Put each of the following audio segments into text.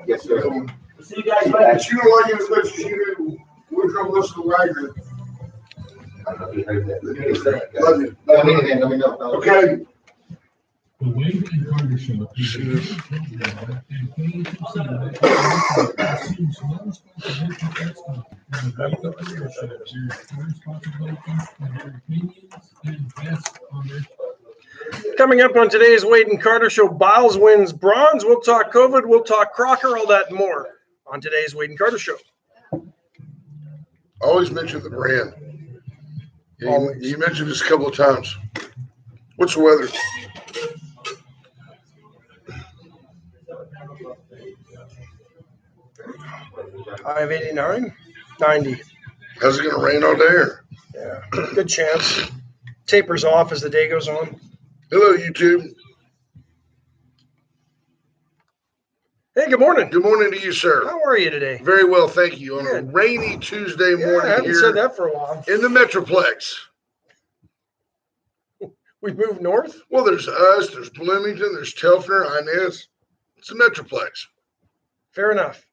Yes, sir. See you guys later. She don't like it as much as you do. We're going to listen to Wagner. I don't know if you heard that. Love you. Let me know. Okay. The Wade and Carter Show is a program that campaigns to assumes no responsibility for its content. The Wade and Carter Show bears no responsibility for their opinions and guests on their Coming up on today's Wade and Carter Show, Biles wins bronze. We'll talk COVID, we'll talk Crocker, all that and more on today's Wade and Carter Show. Always mention the brand. Yeah, Always. you mentioned this a couple of times. What's the weather? High of 89, 90. How's it going to rain all day? Or? Yeah, good chance. Tapers off as the day goes on. Hello, YouTube. Hey, good morning. Good morning to you, sir. How are you today? Very well, thank you. On a Good. rainy Tuesday Yeah, morning I haven't here said that for a while. in the Metroplex. We've moved north? Well, there's us, there's Bloomington, there's Telfner, Inez. It's the Metroplex. Fair enough.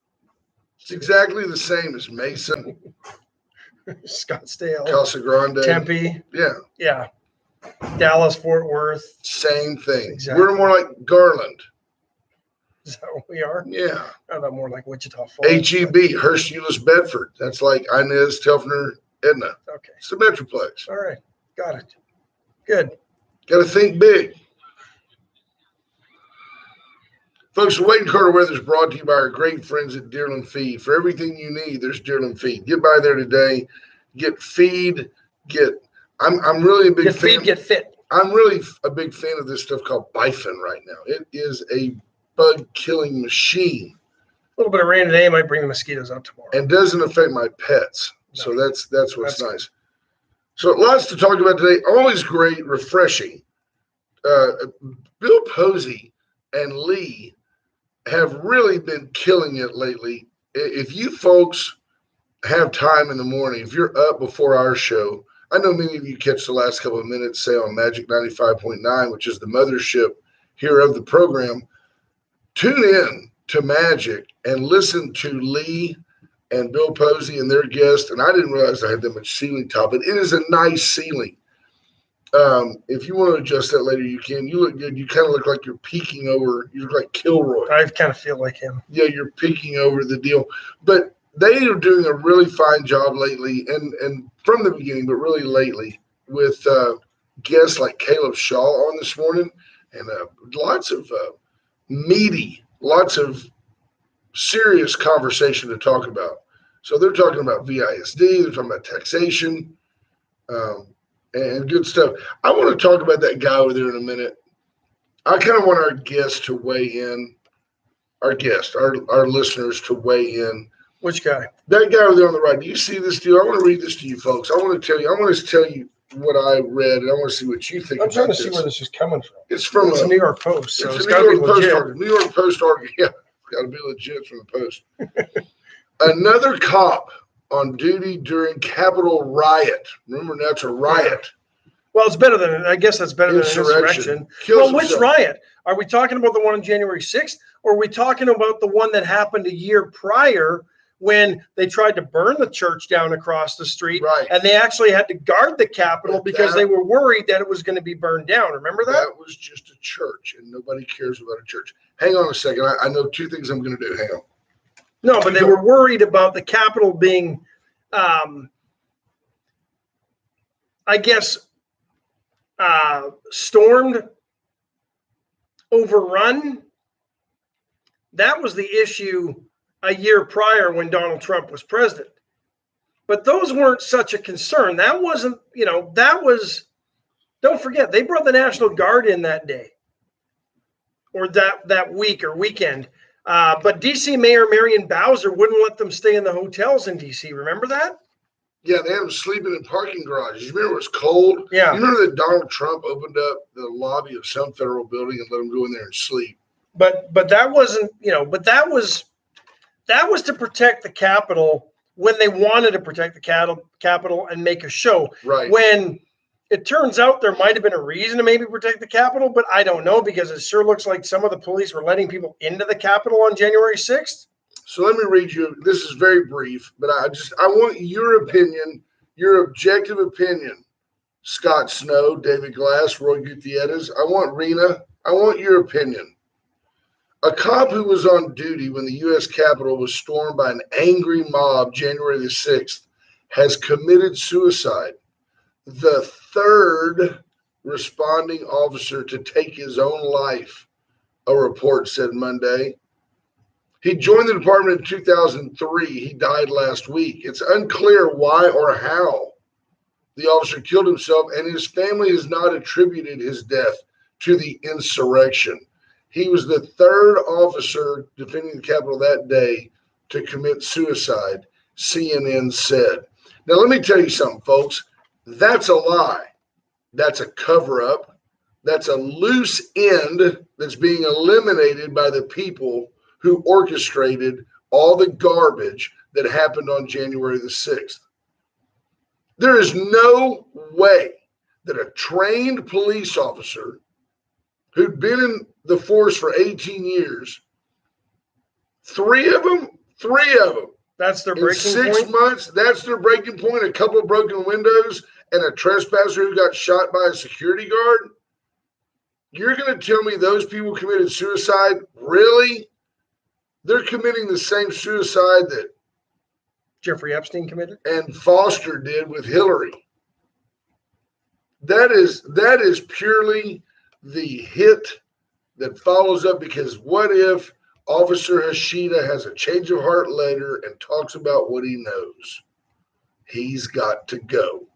It's exactly the same as Mason, Scottsdale, Casa Grande. Tempe, Yeah, yeah. Dallas, Fort Worth. same thing. Exactly. We're more like Garland. Is that what we are? Yeah. I thought more like Wichita Falls. HEB, Hearst, Euless, Bedford. That's like Inez, Telfner, Edna. Okay. It's the Metroplex. All right. Got it. Good. Got to think big. Folks, the Wade and Carter Weather is brought to you by our great friends at Deerland Feed. For everything you need, there's Deerland Feed. Get by there today. Get feed. I'm really a big Get fan. feed, get fit. I'm really a big fan of this stuff called Bifin right now. It is a bug killing machine A little bit of rain today might bring the mosquitoes out tomorrow. and doesn't affect my pets. So No. that's what's That's nice. So lots to talk about today. Always great, refreshing. Bill Posey and Lee have really been killing it lately. If you folks have time in the morning, if you're up before our show, I know many of you catch the last couple of minutes, say on Magic 95.9, which is the mothership here of the program. Tune in to Magic and listen to Lee and Bill Posey and their guest. And I didn't realize I had that much ceiling top, but it is a nice ceiling. If you want to adjust that later, you can. You look good. You kind of look like you're peeking over. You look like Kilroy. I kind of feel like him. Yeah, you're peeking over the deal. But they are doing a really fine job lately, and from the beginning, but really lately, with guests like Caleb Shaw on this morning, and lots of meaty, lots of serious conversation to talk about. So they're talking about VISD, they're talking about taxation, and good stuff. I want to talk about that guy over there in a minute. I kind of want our guests to weigh in, our listeners to weigh in. Which guy? That guy over there on the right, do you see this deal? I want to read this to you folks. I want to tell you what I read, and I want to see what you think I'm trying to about see this. where this is coming from. It's from It's a New York Post, so it's it's a got to be New York Post legit. article. New York Post article. Yeah, got to be legit from the Post. Another cop on duty during Capitol riot. Remember, that's a riot. Well, it's better than, I guess that's better than an insurrection. Kills Well, which himself. riot? Are we talking about the one on January 6th? Or are we talking about the one that happened a year prior when they tried to burn the church down across the street? Right. And they actually had to guard the Capitol But because that- they were worried that it was going to be burned down. Remember that? That was just a church, and nobody cares about a church. Hang on a second. I know two things I'm going to do. Hang on. No, but they were worried about the Capitol being, I guess, stormed, overrun. That was the issue a year prior when Donald Trump was president. But those weren't such a concern. That wasn't, that was, don't forget, they brought the National Guard in that day or that week or weekend. But D.C. Mayor Marion Bowser wouldn't let them stay in the hotels in D.C. Remember that? Yeah, they had them sleeping in parking garages. You remember it was cold? Yeah. You remember that Donald Trump opened up the lobby of some federal building and let them go in there and sleep? But that wasn't, but that was to protect the Capitol when they wanted to protect the Capitol and make a show. Right. When It turns out there might have been a reason to maybe protect the Capitol, but I don't know because it sure looks like some of the police were letting people into the Capitol on January 6th. So let me read you. This is very brief, but I want your opinion, your objective opinion. Scott Snow, David Glass, Roy Gutierrez. I want your opinion. A cop who was on duty when the U.S. Capitol was stormed by an angry mob January the 6th has committed suicide. The third responding officer to take his own life, a report said Monday. He joined the department in 2003. He died last week. It's unclear why or how the officer killed himself, and his family has not attributed his death to the insurrection. He was the third officer defending the Capitol that day to commit suicide, CNN said. Now, let me tell you something, folks. That's a lie. That's a cover-up. That's a loose end that's being eliminated by the people who orchestrated all the garbage that happened on January the 6th. There is no way that a trained police officer who'd been in the force for 18 years, three of them, That's their in breaking 6 point. months, that's their breaking point. A couple of broken windows and a trespasser who got shot by a security guard. You're going to tell me those people committed suicide? Really? They're committing the same suicide that Jeffrey Epstein committed. and Foster did with Hillary. That is purely the hit that follows up, because what if Officer Hashida has a change of heart later and talks about what he knows? He's got to go.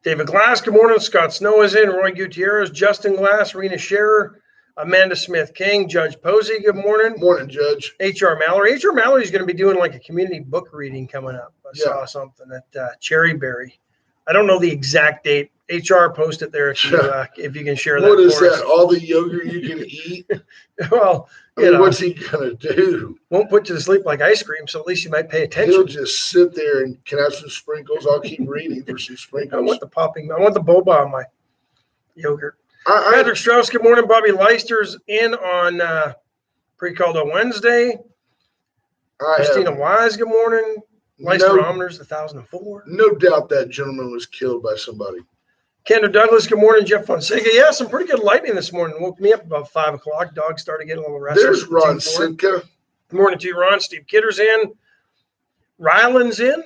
David Glass, good morning. Scott Snow is in. Roy Gutierrez, Justin Glass, Rena Scherer, Amanda Smith King, Judge Posey, good morning. Morning, Judge. H.R. Mallory. H.R. Mallory is going to be doing like a community book reading coming up. I saw something at Cherryberry. I don't know the exact date. HR post it there if you can share that. What is for us. that? All the yogurt you can eat? Well, I mean, what's he gonna do? Won't put you to sleep like ice cream, so at least you might pay attention. He'll just sit there and can I have some sprinkles. I'll keep reading for some I sprinkles. want the boba on my yogurt. Patrick Strauss, good morning. Bobby Leister's in on pre-called on Wednesday. Christina Wise, good morning. Leister Omners, 1004. No doubt that gentleman was killed by somebody. Kendra Douglas, good morning. Jeff Fonseca. Yeah, some pretty good lightning this morning. Woke me up about 5 o'clock. Dogs started getting a little restless. There's Ron Sitka. Good morning to you, Ron. Steve Kidder's in. Ryland's in.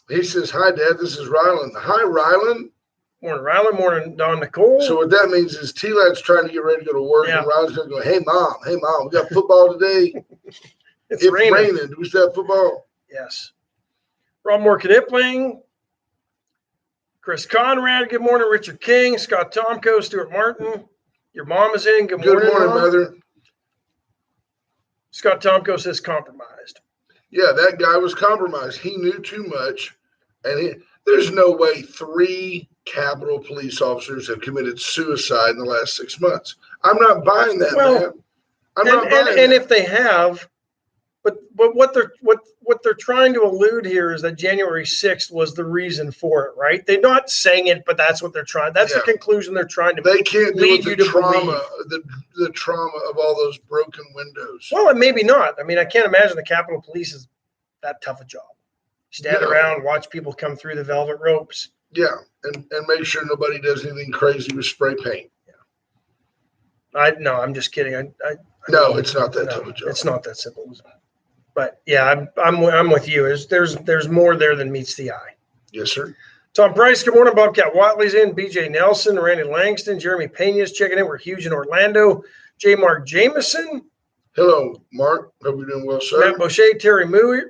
He says, hi, Dad. This is Ryland. Hi, Ryland. Morning, Ryland. Morning, Don Nicole. So what that means is T-Lad's trying to get ready to go to work, and Ryland's going to go, hey, Mom, we got football today. It's raining. Do we still have football? Yes. Rob Morgan-Ipling. Chris Conrad, good morning. Richard King, Scott Tomko, Stuart Martin. Your mom is in. Good morning, Mother. Scott Tomko says compromised. Yeah, that guy was compromised. He knew too much. And there's no way 3 Capitol police officers have committed suicide in the last 6 months. I'm not buying that, man. I'm not buying that. And if they have, but what they're trying to allude here is that January 6th was the reason for it, right? They're not saying it, but that's what they're trying. That's the conclusion they're trying to. They can't lead do you the to trauma, the trauma of all those broken windows. Well, and maybe not. I mean, I can't imagine the Capitol Police is that tough a job. Stand around, watch people come through the velvet ropes. Yeah, and make sure nobody does anything crazy with spray paint. Yeah. I'm just kidding. It's not that tough a job. It's not that simple. But yeah, I'm with you. There's more there than meets the eye. Yes, sir. Tom Price, good morning. Bobcat Watley's in. BJ Nelson, Randy Langston, Jeremy Pena's checking in. We're huge in Orlando. J. Mark Jameson. Hello, Mark. Hope you're doing well, sir. Matt Boucher, Terry Murray.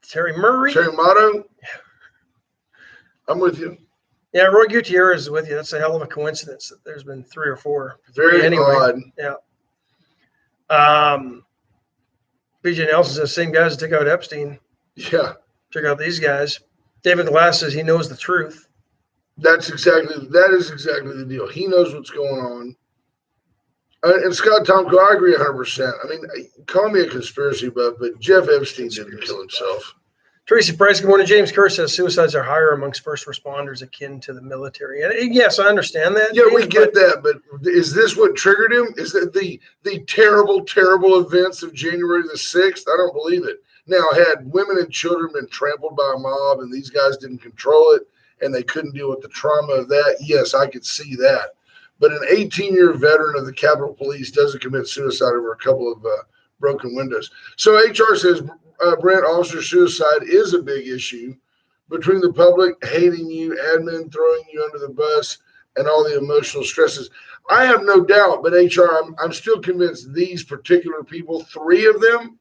Terry Murray. Terry Motto. I'm with you. Yeah, Roy Gutierrez is with you. That's a hell of a coincidence that there's been 3 or 4. Very odd. Yeah. BJ Nelson says same guys that took out Epstein. Yeah. Check out these guys. David Glass says he knows the truth. That is exactly the deal. He knows what's going on. And Scott Tomko, I agree 100%. I mean, call me a conspiracy buff, but Jeff Epstein didn't kill himself. Tracy Price, good morning. James Kerr says suicides are higher amongst first responders akin to the military. And yes, I understand that. Yeah, we James, get that, but is this what triggered him? Is that the terrible, terrible events of January the 6th? I don't believe it. Now, had women and children been trampled by a mob and these guys didn't control it and they couldn't deal with the trauma of that, yes, I could see that. But an 18-year veteran of the Capitol Police doesn't commit suicide over a couple of broken windows. So HR says, Brent, officer suicide is a big issue between the public hating you, admin throwing you under the bus, and all the emotional stresses. I have no doubt, but HR, I'm still convinced these particular people, three of them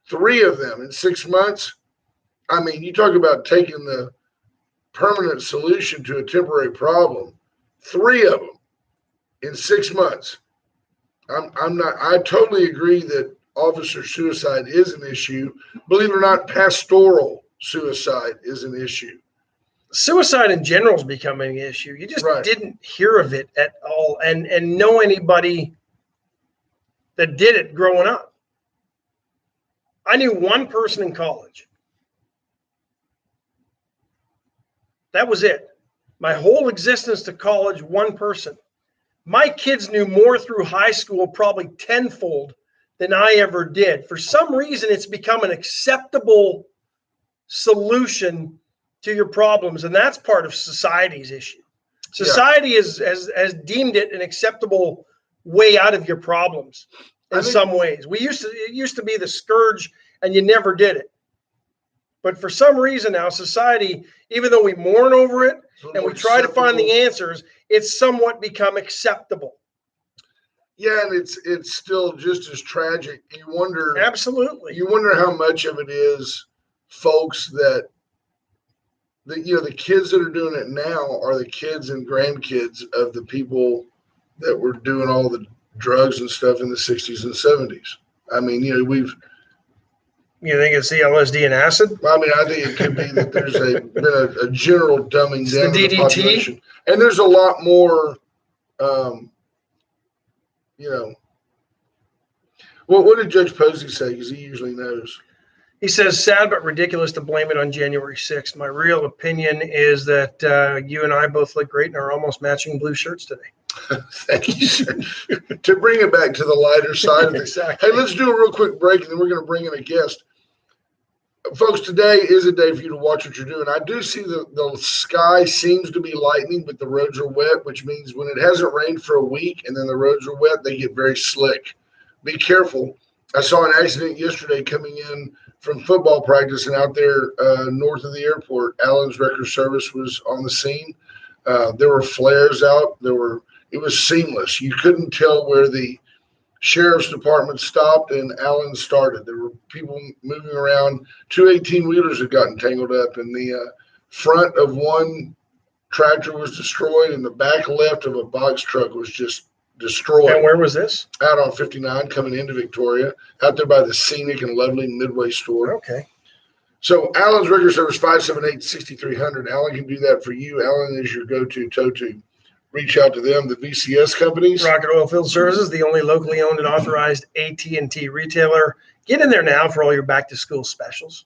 in 6 months. I mean, you talk about taking the permanent solution to a temporary problem. Three of them in 6 months. I totally agree that officer suicide is an issue. Believe it or not, pastoral suicide is an issue. Suicide in general is becoming an issue. You just Right. didn't hear of it at all and know anybody that did it growing up. I knew one person in college. That was it. My whole existence to college, one person. My kids knew more through high school, probably tenfold, than I ever did. For some reason, it's become an acceptable solution to your problems, and that's part of society's issue. Society has deemed it an acceptable way out of your problems in some ways. It used to be the scourge, and you never did it. But for some reason now, society, even though we mourn over it and we try to find the answers, it's somewhat become acceptable. Yeah, and it's still just as tragic. You wonder. Absolutely. You wonder how much of it is folks that the kids that are doing it now are the kids and grandkids of the people that were doing all the drugs and stuff in the 60s and 70s. I mean, you think it's the LSD and acid? I think it could be that there's been a general dumbing down of the DDT? population. And there's a lot more, what did Judge Posey say? Because he usually knows. He says, sad but ridiculous to blame it on January 6th. My real opinion is that you and I both look great in our almost matching blue shirts today. Thank you, sir. To bring it back to the lighter side of it. Exactly. Hey, let's do a real quick break, and then we're going to bring in a guest. Folks, today is a day for you to watch what you're doing. I do see the sky seems to be lightening, but the roads are wet, which means when it hasn't rained for a week and then the roads are wet, they get very slick. Be careful. I saw an accident yesterday coming in from football practice, and out there north of the airport, Allen's Wrecker Service was on the scene. There were flares out. It was seamless. You couldn't tell where the sheriff's department stopped and Allen started. There were people moving around. 2 18-wheelers had gotten tangled up, and the front of one tractor was destroyed, and the back left of a box truck was just destroyed. And where was this? Out on 59 coming into Victoria, out there by the scenic and lovely Midway store. Okay. So Allen's Wrecker Service, 578-6300. Allen can do that for you. Allen is your go-to tow tube. Reach out to them, the VCS companies. Rocket Oil Field Services, the only locally owned and authorized AT&T retailer. Get in there now for all your back-to-school specials.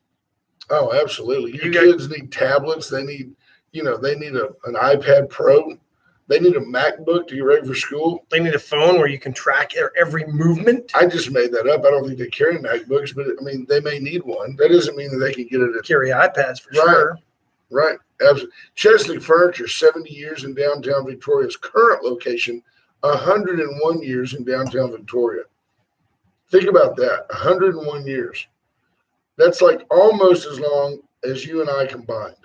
Oh, absolutely. Your kids need tablets. They need, an iPad Pro. They need a MacBook to get ready for school. They need a phone where you can track their every movement. I just made that up. I don't think they carry MacBooks, but they may need one. That doesn't mean that they can get it at carry iPads for sure. Right. Absolutely. Chesley Furniture, 70 years in downtown Victoria's current location, 101 years in downtown Victoria. Think about that. 101 years. That's like almost as long as you and I combined,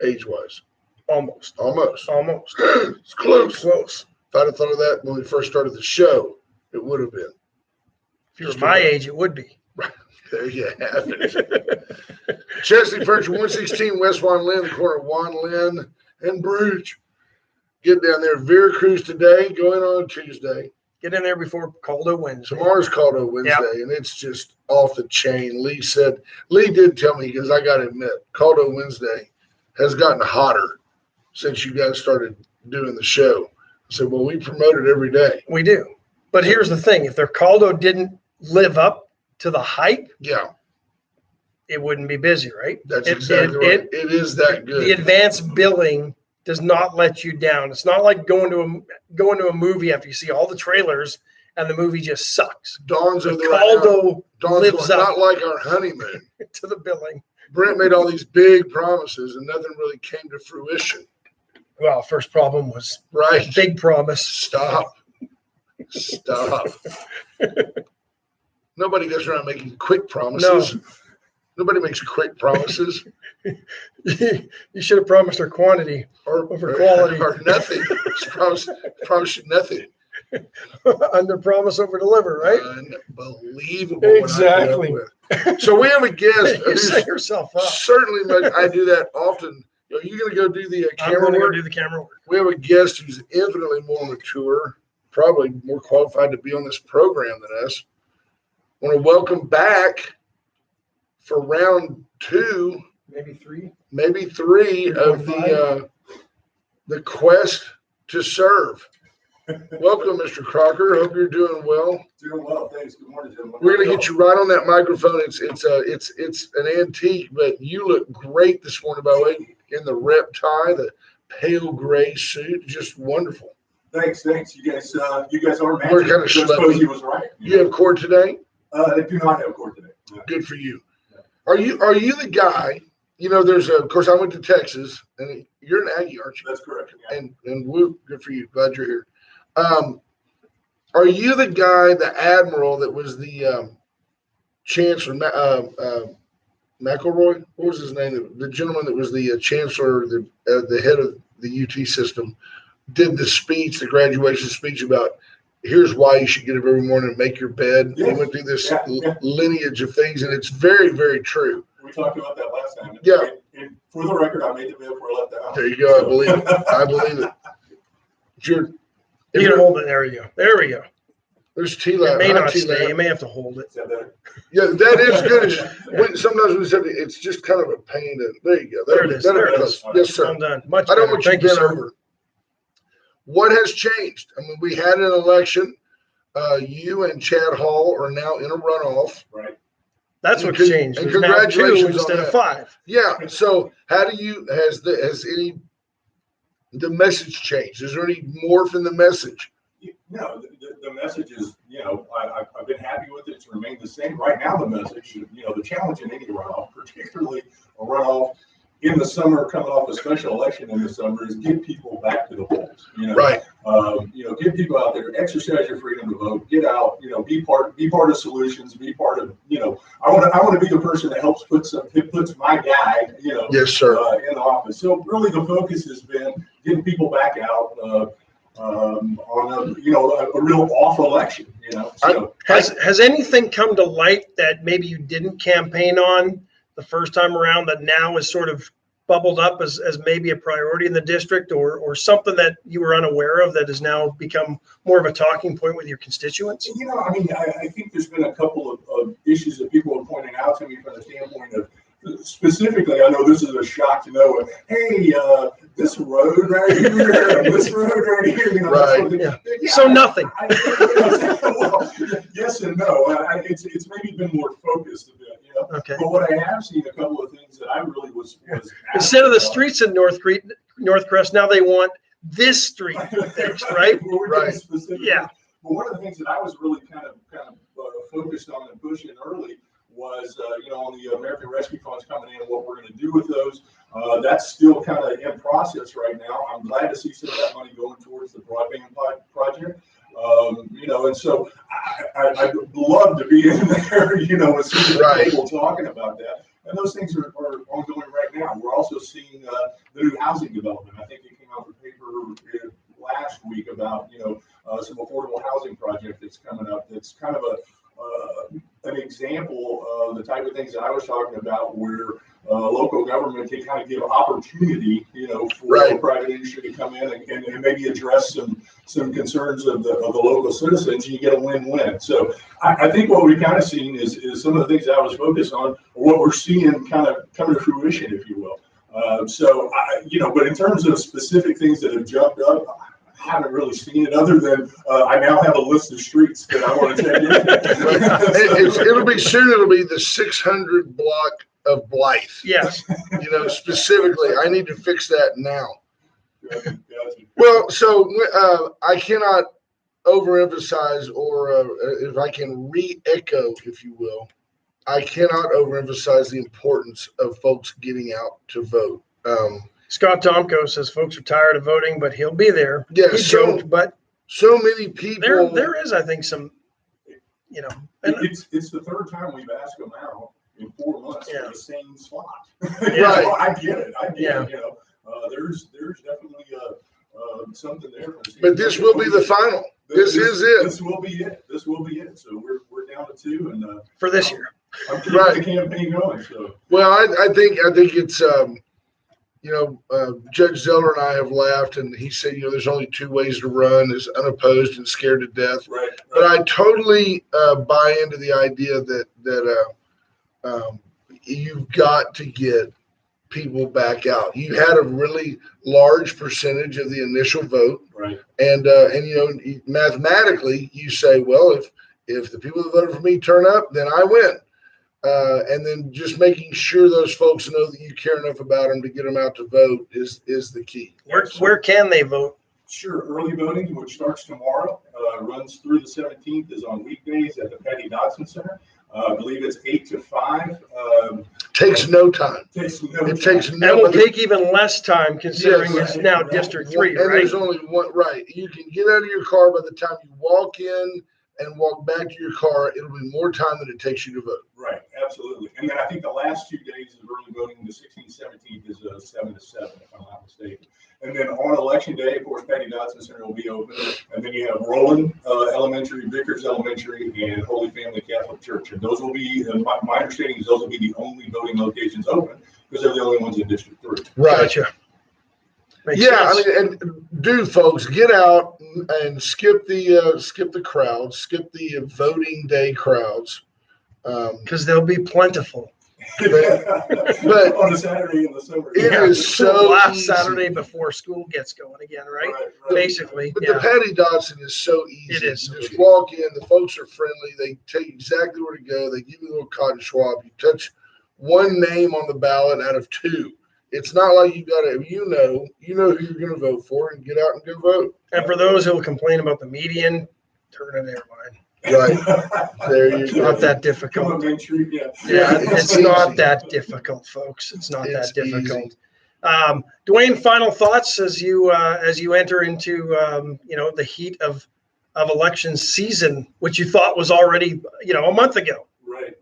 age-wise. Almost. It's close. If I'd have thought of that when we first started the show, it would have been. If you were my age, it would be. Right. There you have it. Chesley Furniture, 116 West Juan Lynn, the corner of Juan Lynn and Bruge. Get down there. Vera Cruz today, going on Tuesday. Get in there before Caldo Wednesday. Tomorrow's Caldo Wednesday, and it's just off the chain. Lee did tell me, because I got to admit, Caldo Wednesday has gotten hotter since you guys started doing the show. I said, well, we promote it every day. We do. But here's the thing. If their Caldo didn't live up to the hype, it wouldn't be busy, right? That's It- exactly it- right. It is that The good. advanced billing does not let you down. It's not like going to a movie after you see all the trailers and the movie just sucks. Dawn's The over there right now. Caldo Dawn's lives going, up not like our honeymoon. to the billing. Brent made all these big promises and nothing really came to fruition. Well, first problem was Right. big promise. Stop. Stop. Nobody goes around making quick promises. Nobody makes quick promises You should have promised her quantity or over quality. or nothing. Just promise you nothing. under promise over deliver, right? Unbelievable. what I put up Exactly. with. So we have a guest You who's set yourself up. certainly, I do that often. Are you going to go do the I'm camera going to go work? do the camera work. We have a guest who's infinitely more mature, probably more qualified to be on this program than us. I want to welcome back for round 2, Maybe 3. maybe 3 of the quest to serve. Welcome, Mr. Crocker. Hope you're doing well. Doing well, thanks. Good morning, gentlemen. We're gonna get you right on that microphone. It's an antique, but you look great this morning, by the way, in the rep tie, the pale gray suit, just wonderful. Thanks. You guys are matching. We're kinda Judge schleppy. Posey was right. You have court today? I do not have court today. No. Good for you. Are you the guy? You know, of course, I went to Texas, and you're an Aggie, aren't you? That's correct. Yeah. And whoop, good for you. Glad you're here. Are you the guy, the admiral that was the chancellor, McElroy? What was his name? The gentleman that was the chancellor, the head of the UT system, did the speech, the graduation speech about here's why you should get up every morning and make your bed. Yes. He went through this Yeah. lineage of things, and it's very, very true. We talked about that last time. Yeah. And for the record, I made the bed before I left the house. There you go. I believe it. I believe it. You can hold it. There you go. There we go. There's tea It lab. may Hot not tea stay. lab. You may have to hold it. Is that better? Yeah, that is good. Sometimes we said it's just kind of a pain to. There you go. There it is. That'll there be it close. is. Yes, sir. I'm done. Much I don't better. want you Thank you, bent sir. over. What has changed? I mean, we had an election. You and Chad Hall are now in a runoff. Right. That's And what's con- changed. and There's now 2 congratulations on instead that. of 5. Yeah. So, how do you has the message changed? Is there any morph in the message? No, the message is, I've been happy with it. It's remained the same. Right now, the message, the challenge in any runoff, particularly a runoff in the summer, coming off a special election in the summer, is get people back to the polls. Right. Get people out there, exercise your freedom to vote, get out, be part of solutions, be part of, I want to be the person that helps puts my guy, Yes, sir. in office. So really the focus has been getting people back out, on a real off election, So Has anything come to light that maybe you didn't campaign on the first time around that now is sort of bubbled up as maybe a priority in the district, or something that you were unaware of that has now become more of a talking point with your constituents? I think there's been a couple of issues that people are pointing out to me from the standpoint of, specifically, I know this is a shock to know, hey, this road right here, and this road right here, Right. Sort of Yeah. yeah, So nothing. well, yes and no. It's maybe been more focused a bit, Okay. But what I have seen, a couple of things that I really was Instead of the adamant streets in Northcrest, now they want this street fixed, right? Well, we're Right. getting specific. Yeah. But one of the things that I was really kind of focused on and pushing early was, on the American Rescue Funds coming in and what we're going to do with those. That's still kind of in process right now. I'm glad to see some of that money going towards the broadband project. And so I'd love to be in there, with some Right. people talking about that. And those things are ongoing right now. We're also seeing the new housing development. I think it came out in the paper last week about, some affordable housing project that's coming up. That's kind of an example of the type of things that I was talking about, where local government can kind of give opportunity, for Right. private industry to come in and maybe address some concerns of the local citizens, and you get a win-win. So I think what we've kind of seen is some of the things that I was focused on, what we're seeing kind of come to fruition, if you will. But in terms of specific things that have jumped up, I haven't really seen it, other than I now have a list of streets that I want to check in. It'll be soon. It'll be the 600 block of Blythe. Yes. Specifically, I need to fix that now. Gotcha. Well, so I cannot overemphasize, or if I can re-echo, if you will, I cannot overemphasize the importance of folks getting out to vote. Scott Tomko says folks are tired of voting, but he'll be there. Yeah, He joked, but so many people. there is, I think, some, and It's the third time we've asked them out in 4 months Yeah. for the same slot. Right. I get it. Yeah. There's definitely something there. But this will be the final. This is it. This will be it. This will be it. So we're down to 2, and for this year. I'm keeping the campaign going. So Well, I think it's Judge Zeller and I have laughed, and he said, there's only 2 ways to run: is unopposed and scared to death. right. But I totally buy into the idea that you've got to get people back out. You had a really large percentage of the initial vote, Right. and mathematically, you say, well, if the people that voted for me turn up, then I win. And then just making sure those folks know that you care enough about them to get them out to vote is the key. Where can they vote? Sure. Early voting, which starts tomorrow, runs through the 17th, is on weekdays at the Patty Dodson Center. I believe it's 8 to 5. Takes no time. Takes no It time. takes That no. will take even less time considering Yes. it's now District 3, And right? there's only one. Right. You can get out of your car by the time you walk in and walk back to your car. It'll be more time than it takes you to vote. Right, absolutely. And then I think the last 2 days of early voting, the 16th, 17th, is 7 to 7, if I'm not mistaken. And then on election day, of course, Patty Dodson Center will be open. And then you have Roland Elementary, Vickers Elementary, and Holy Family Catholic Church. And those will be, my understanding is those will be the only voting locations open because they're the only ones in District 3. Right. Gotcha. Makes Yeah, sense. and folks, get out and skip the crowds, skip the voting day crowds. Because they'll be plentiful. But on a Saturday in the summer. It is so last easy. Saturday before school gets going again, right? Basically, But yeah. the Patty Dodson is so easy. It is so You just easy. walk in, the folks are friendly. They tell you exactly where to go. They give you a little cotton swab. You touch one name on the ballot out of 2. It's not like you got to, you know who you're going to vote for, and get out and go vote. And for those who will complain about the median, turn it airline. Right. There you It's go. not that Come difficult. on, Main Street, yeah. Yeah, It's it's not easy. that difficult, folks. It's not It's that difficult. easy. Dwayne, final thoughts as you enter into the heat of election season, which you thought was already a month ago. Right.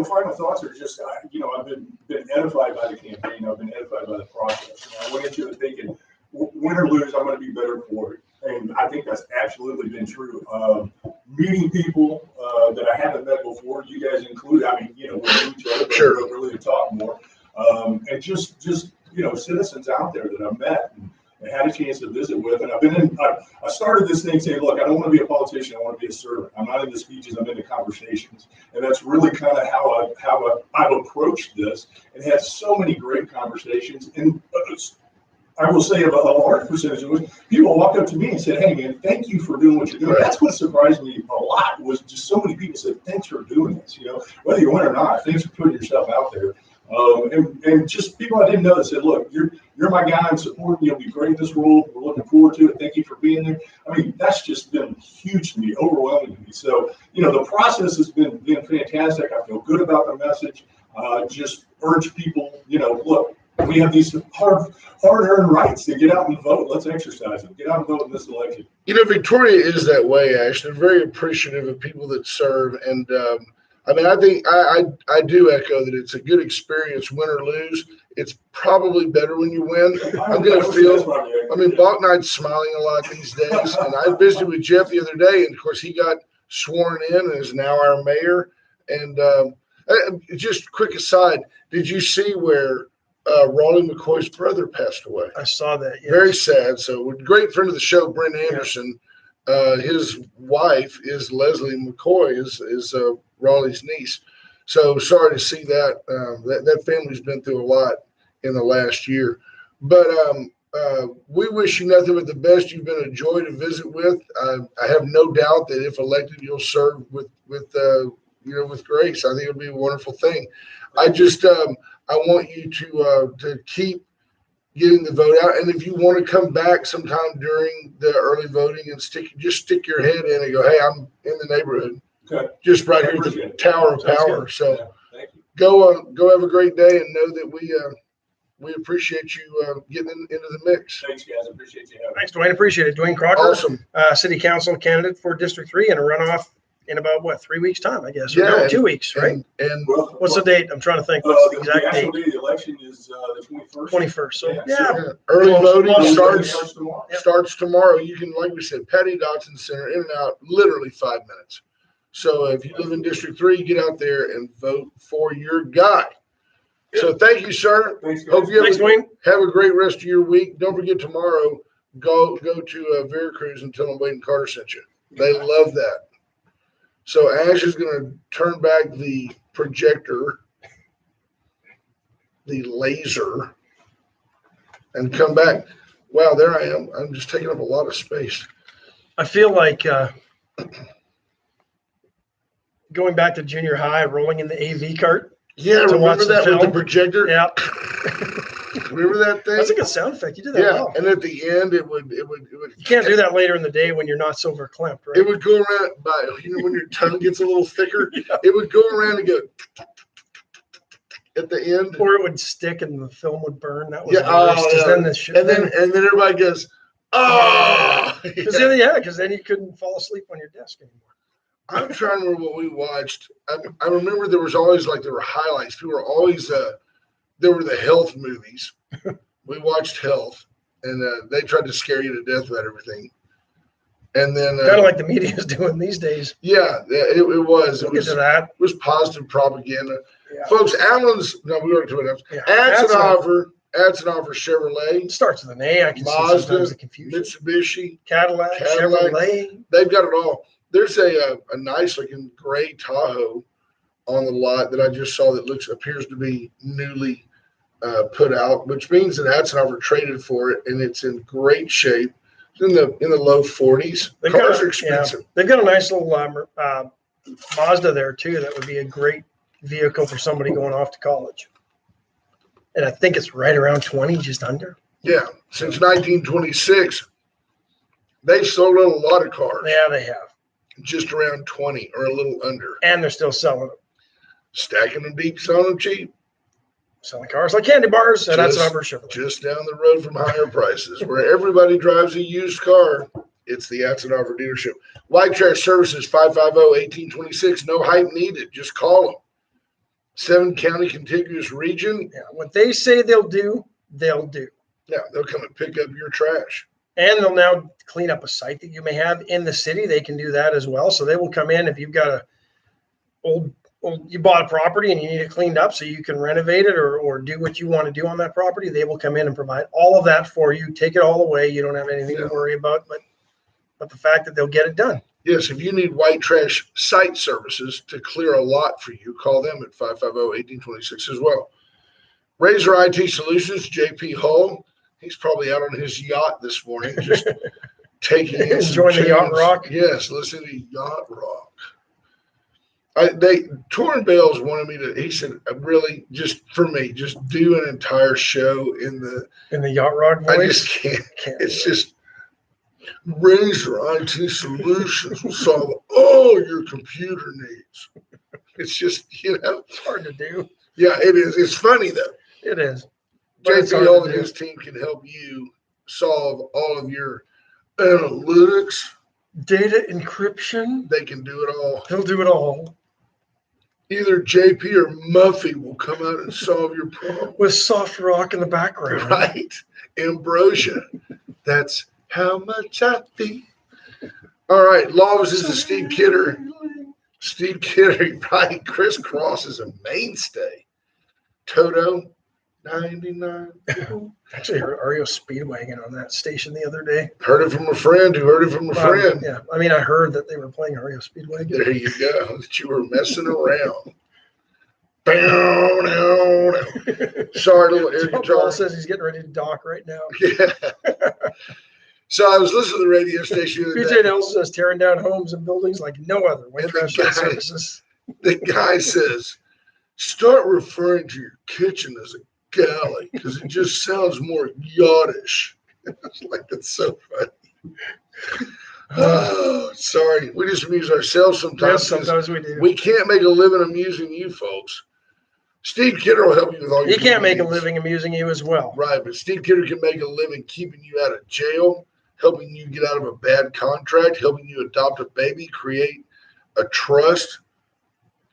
Final thoughts are just, I've been edified by the campaign. I've been edified by the process. I went into it thinking, win or lose, I'm going to be better for it. And I think that's absolutely been true. Meeting people that I haven't met before, you guys included. I mean, we knew each other, but Sure. we really to talk more. And just citizens out there that I've met and had a chance to visit with. And I started this thing saying, look, I don't want to be a politician. I want to be a servant. I'm not into speeches. I'm into conversations. And that's really kind of how I've approached this, and had so many great conversations. And I will say a large percentage of it, people walked up to me and said, hey, man, thank you for doing what you're doing. Right. That's what surprised me a lot, was just so many people said, thanks for doing this. Whether you win or not, thanks for putting yourself out there. And just people I didn't know that said, look, you're my guy. I'm supporting you. You'll be great in this role. We're looking forward to it. Thank you for being there. I mean, that's just been huge to me, overwhelming to me. So, the process has been fantastic. I feel good about the message. Just urge people, look, we have these hard-earned rights to get out and vote. Let's exercise them. Get out and vote in this election. Victoria is that way, Ash. They're very appreciative of people that serve. And I think I do echo that it's a good experience, win or lose. It's probably better when you win. I'm going to feel, Balknight's smiling a lot these days. And I visited with Jeff the other day, and of course he got sworn in and is now our mayor. And just quick aside, did you see where Raleigh McCoy's brother passed away? I saw that. Yes. Very sad. So, great friend of the show, Brent Anderson. His wife is Leslie McCoy, is Raleigh's niece. So sorry to see that. That family's been through a lot in the last year. But we wish you nothing but the best. You've been a joy to visit with. I have no doubt that if elected, you'll serve with with grace. I think it'll be a wonderful thing. I just, I want you to keep getting the vote out. And if you want to come back sometime during the early voting and stick your head in and go, hey, I'm in the neighborhood. Okay. Just right I here at the appreciate it. Tower of Sounds Power. good. So Yeah, thank you. go have a great day and know that we appreciate you getting into the mix. Thanks, guys. I appreciate you having me. Thanks, Dwayne. Appreciate it. Dwayne Crocker, Awesome. City Council candidate for District 3 and a runoff in about 3 weeks time, I guess. Or Yeah, no, and- 2 weeks, right? And Well, What's the date? I'm trying to think. What's the the exact actual date? day of the election is the 21st. 21st. So Yeah, yeah, so- early Close- voting close. starts tomorrow. Yep. starts tomorrow. You can, like we said, Patty Dotson Center, in and out, literally 5 minutes. So if you live in District 3, get out there and vote for your guy. So thank you, sir. Thanks, guys. Hope you thanks, Dwayne. have a great rest of your week. Don't forget tomorrow, go to Veracruz and tell them Wade and Carter sent you. They love that. So Ash is going to turn back the projector, the laser, and come back. Wow, there I am. I'm just taking up a lot of space. I feel like going back to junior high, rolling in the AV cart. Yeah, To watch remember the that with the film? projector? Yeah, Remember that thing? that's a good sound effect. You did that Yeah, well. and at the end, it would. You can't do that later in the day when you're not so verklempt, right? It would go around by, when your tongue gets a little thicker, it would go around and go at the end. Or it would stick and the film would burn. That was Yeah, the worst. 'Cause yeah. then the shit. And then everybody goes, oh. Because then you couldn't fall asleep on your desk anymore. I'm trying to remember what we watched. I remember there was always there were highlights. People were always there were the health movies. We watched Health, and they tried to scare you to death about everything. And then Kind of like the media is doing these days. yeah, it was. We'll It get was to that. positive propaganda. Yeah. Folks, Allen's, no, we already talked about Yeah. Atzenhower Chevrolet, It starts with an A. I can see Mazda, sometimes the confusion. Mitsubishi, Cadillac, Chevrolet. they've got it all. There's a nice looking gray Tahoe on the lot that I just saw that appears to be newly put out, which means that Atzenhower traded for it and it's in great shape. It's in the low 40s. They've Cars got are expensive. They've got a nice little Mazda there too. That would be a great vehicle for somebody going off to college. And I think it's right around 20, just under. Yeah, since 1926, they've sold out a lot of cars. Yeah, they have. Just around 20 or a little under. And they're still selling them. Stacking them deep, selling them cheap. Selling cars like candy bars. And that's Just- Chevrolet. Just down the road from higher prices. Where everybody drives a used car, it's the Atzenhower dealership. White Trash Services, 550-1826. No hype needed. Just call them. 7-county contiguous region. Yeah, what they say they'll do, they'll do. Yeah, they'll come and pick up your trash. And they'll now clean up a site that you may have in the city. They can do that as well. So they will come in if you've got you bought a property and you need it cleaned up so you can renovate it or do what you want to do on that property. They will come in and provide all of that for you. Take it all away. You don't have anything to worry about, but the fact that they'll get it done. Yes, if you need White Trash Site Services to clear a lot for you, call them at 550-1826 as well. Razor IT Solutions, JP Hull. He's probably out on his yacht this morning, just taking in some Enjoying the yacht tunes. rock? Yes, listening to yacht rock. Torrin Bales wanted me to. He said, "Really, just for me, just do an entire show in the." Yacht rock voice. I just can't. It's just Razor IT Solutions will solve all your computer needs. It's just It's hard to do. yeah, it is. It's funny though. It is. But it's JP hard Hull to and do. his team can help you solve all of your analytics. Data encryption. They can do it all. He'll do it all Either JP or Muffy will come out and solve your problem. with soft rock in the background. Right? Ambrosia. That's how much I feel. All right. Laws is a Steve Kidder. Steve Kidder, right? Chris Cross is a mainstay. Toto, 99. Actually, I heard REO Speedwagon on that station the other day. Heard it from a friend who heard it from a friend. Yeah, I mean, I heard that they were playing REO Speedwagon. There you go. That you were messing around. Bow, down, down. Sorry, little air Paul guitar. says he's getting ready to dock right now. Yeah. So I was listening to the radio station the other BJ day. Nelson says tearing down homes and buildings like no other. White And the Trash Site guy- Services. the guy says, start referring to your kitchen as a galley because it just sounds more yachtish. It's like, that's so funny. Oh, sorry. We just amuse ourselves sometimes. Yes, sometimes we do. We can't make a living amusing you folks. Steve Kidder will help you with all your He can't make a needs. living amusing you as well. Right, but Steve Kidder can make a living keeping you out of jail, helping you get out of a bad contract, helping you adopt a baby, create a trust,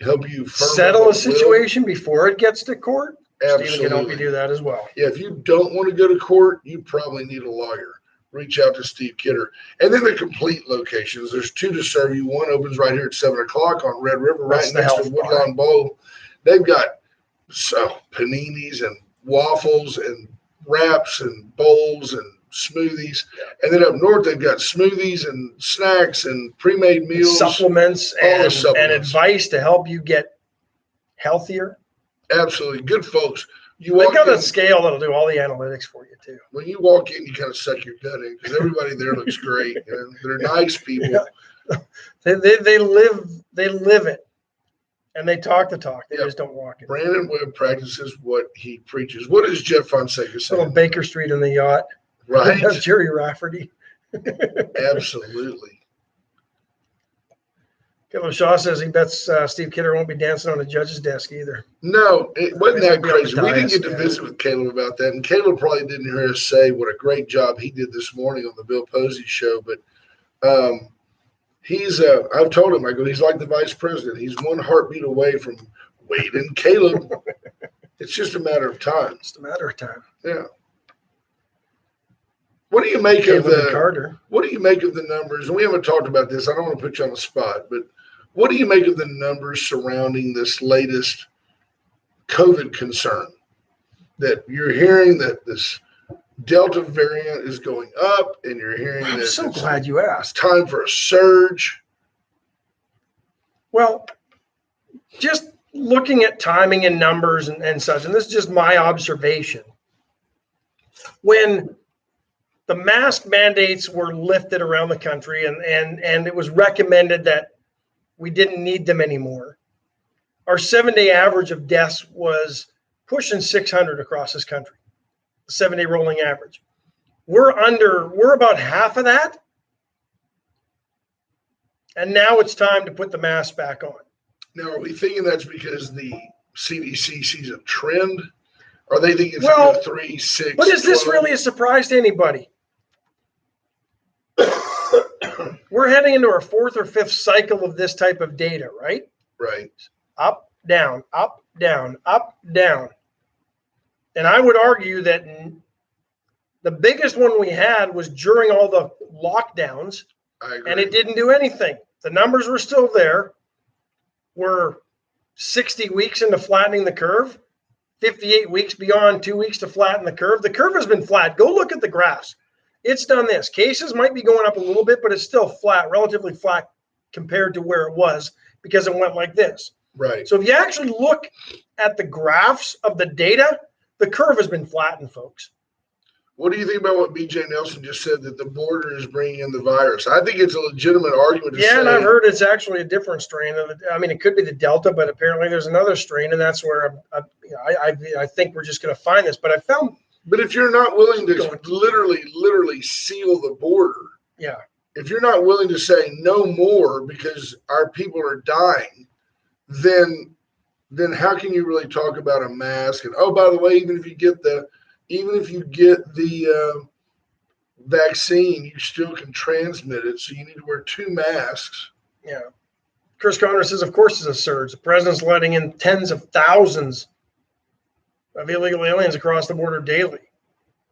help you Settle a situation before it gets to court. Absolutely. Stephen can help you do that as well. Yeah, if you don't want to go to court, you probably need a lawyer. Reach out to Steve Kidder. And then the complete locations. There's 2 to serve you. One opens right here at 7 o'clock on Red River, That's right the next to health Woodlawn Bowl. They've got paninis and waffles and wraps and bowls and smoothies. And then up north, they've got smoothies and snacks and pre-made meals. Supplements all the and supplements. advice to help you get healthier. Absolutely. Good folks. You They've walk got in, a scale that'll do all the analytics for you too. when you walk in, you kind of suck your gut in because everybody there looks great. And they're nice people. Yeah. They live it, and they talk the talk. They Yep. just don't walk it. Brandon Webb practices what he preaches. What does Jeff Fonseca Little say? Baker Street in the yacht. Right? Jerry Rafferty. Absolutely. Caleb Shaw says he bets Steve Kidder won't be dancing on a judge's desk either. No, it wasn't that Maybe on the crazy. We didn't dais, get to yeah. visit with Caleb about that. And Caleb probably didn't hear us say what a great job he did this morning on the Bill Posey show. But I've told him, I go, he's like the vice president. He's one heartbeat away from Wade and Caleb. It's just a matter of time. Just a matter of time. Yeah. What do you make Caleb of and the Carter. What do you make of the numbers? And we haven't talked about this. I don't want to put you on the spot, but what do you make of the numbers surrounding this latest COVID concern? That you're hearing that this Delta variant is going up, and you're hearing I'm that so it's glad you asked. time for a surge. Well, just looking at timing and numbers and such, and this is just my observation. When the mask mandates were lifted around the country and it was recommended that we didn't need them anymore, our 7-day average of deaths was pushing 600 across this country, the 7-day rolling average. We're about half of that. And now it's time to put the mask back on. Now, are we thinking that's because the CDC sees a trend? Or are they thinking it's Well, 3, 6? But is this 12? really a surprise to anybody? We're heading into our 4th or 5th cycle of this type of data, right? Right. Up, down, up, down, up, down. And I would argue that the biggest one we had was during all the lockdowns, I agree. and it didn't do anything. The numbers were still there. We're 60 weeks into flattening the curve, 58 weeks beyond 2 weeks to flatten the curve. The curve has been flat. Go look at the graphs. It's done this. Cases might be going up a little bit, but it's still flat, relatively flat compared to where it was because it went like this. Right. So if you actually look at the graphs of the data, the curve has been flattened, folks. What do you think about what BJ Nelson just said, that the border is bringing in the virus? I think it's a legitimate argument to say. Yeah, and I've heard it's actually a different strain of it. I mean, it could be the Delta, but apparently there's another strain, and that's where I think we're just going to find this. But I found, But if you're not willing to literally seal the border, yeah, if you're not willing to say no more because our people are dying, then how can you really talk about a mask? And oh, by the way, even if you get the vaccine, you still can transmit it. So you need to wear 2 masks. yeah. Chris Conner says, of course, it's a surge. The president's letting in tens of thousands of illegal aliens across the border daily.